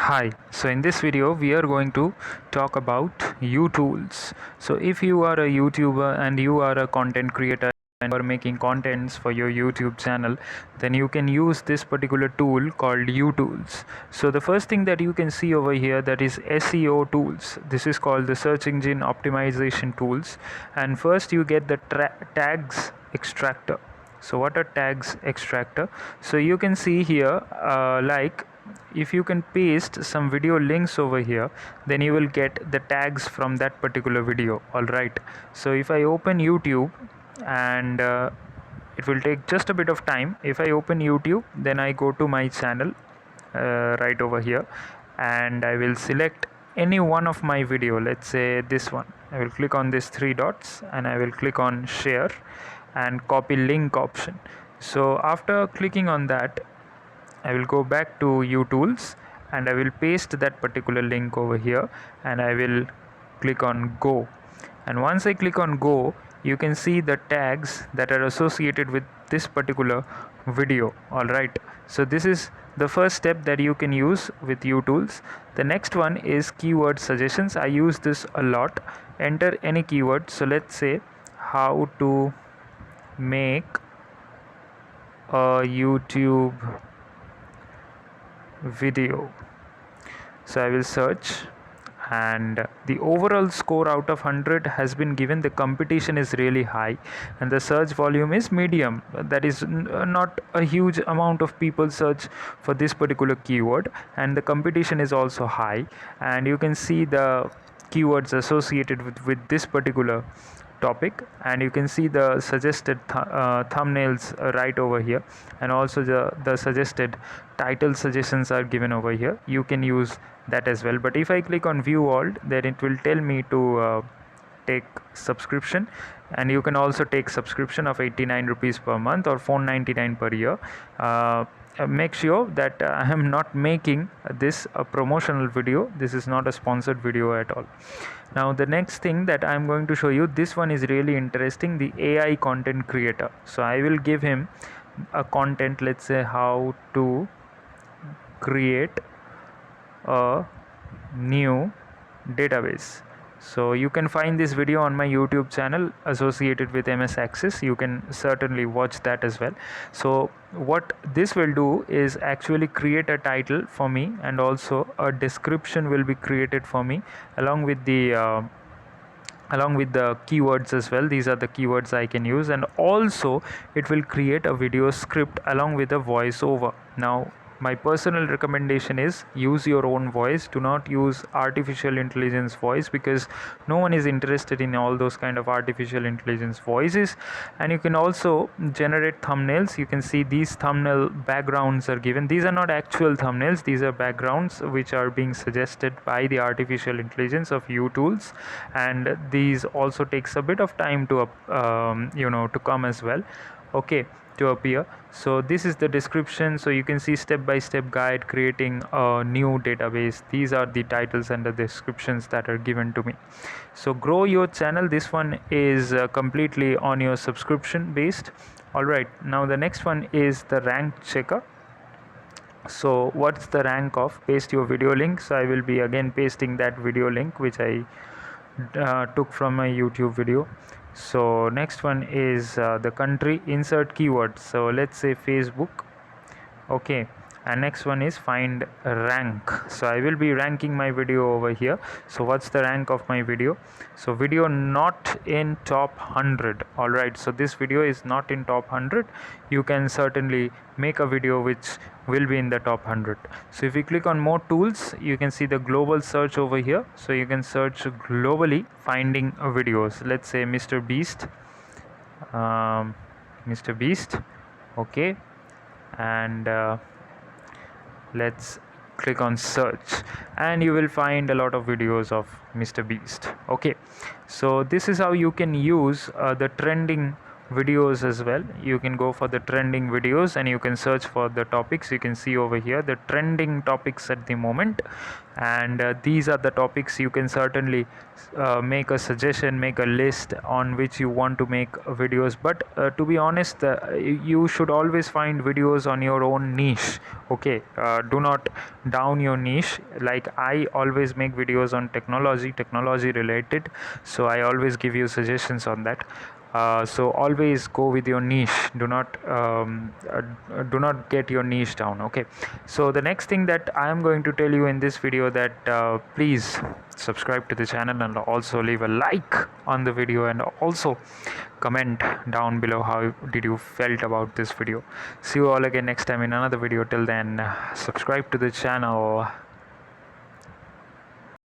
Hi, so in this video we are going to talk about Youtools. So if you are a YouTuber and you are a content creator and you are making contents for your YouTube channel, then you can use this particular tool called Youtools. So the first thing that you can see over here, that is SEO tools. This is called the search engine optimization tools, and first you get the tags extractor. So what are tags extractor? So you can see here, like if you can paste some video links over here, then you will get the tags from that particular video. All right, so if I open YouTube, and it will take just a bit of time. If I open YouTube, then I go to my channel, right over here, and I will select any one of my video. Let's say this one. I will click on these three dots and I will click on share and copy link option. So after clicking on that, I will go back to Youtools and I will paste that particular link over here, and I will click on go. And once I click on go, you can see the tags that are associated with this particular video. All right, so this is the first step that you can use with Youtools. The next one is keyword suggestions. I use this a lot. Enter any keyword. So let's say how to make a YouTube video. So I will search, and the overall score out of 100 has been given. The competition is really high and the search volume is medium. That is not a huge amount of people search for this particular keyword, and the competition is also high. And you can see the keywords associated with this particular topic, and you can see the suggested thumbnails right over here, and also the suggested title suggestions are given over here. You can use that as well. But if I click on view all, then it will tell me to take subscription, and you can also take subscription of 89 rupees per month or 499 per year. Make sure that I am not making this a promotional video. This is not a sponsored video at all. Now the next thing that I'm going to show you, this one is really interesting, the AI content creator. So I will give him a content, let's say how to create a new database. So you can find this video on my YouTube channel associated with MS Access. You can certainly watch that as well. So what this will do is actually create a title for me, and also a description will be created for me along with the keywords as well. These are the keywords I can use, and also it will create a video script along with a voiceover. Now my personal recommendation is use your own voice. Do not use artificial intelligence voice, because no one is interested in all those kind of artificial intelligence voices. And you can also generate thumbnails. You can see these thumbnail backgrounds are given. These are not actual thumbnails, these are backgrounds which are being suggested by the artificial intelligence of Youtools, and these also takes a bit of time to to come as well, okay, to appear. So this is the description. So you can see step-by-step guide creating a new database. These are the titles and the descriptions that are given to me. So grow your channel. This one is completely on your subscription based. All right, now the next one is the rank checker. So what's the rank of? Paste your video link. So I will be again pasting that video link which I took from my YouTube video. So next one is the country, insert keyword. So let's say Facebook, okay. And next one is find rank. So I will be ranking my video over here. So what's the rank of my video? So video not in top 100. All right, so this video is not in top 100. You can certainly make a video which will be in the top 100. So if you click on more tools, you can see the global search over here. So you can search globally finding videos. Let's say Mr. Beast, Mr. Beast, okay. And let's click on search, and you will find a lot of videos of Mr. Beast, okay. So this is how you can use the trending videos as well. You can go for the trending videos and you can search for the topics. You can see over here the trending topics at the moment, and these are the topics. You can certainly make a suggestion, make a list on which you want to make videos. But to be honest, you should always find videos on your own niche. Okay, do not down your niche. Like, I always make videos on technology related, so I always give you suggestions on that. So always go with your niche. Do not get your niche down. Okay, so the next thing that I am going to tell you in this video, that please subscribe to the channel and also leave a like on the video, and also comment down below how did you felt about this video. See you all again next time in another video. Till then, subscribe to the channel.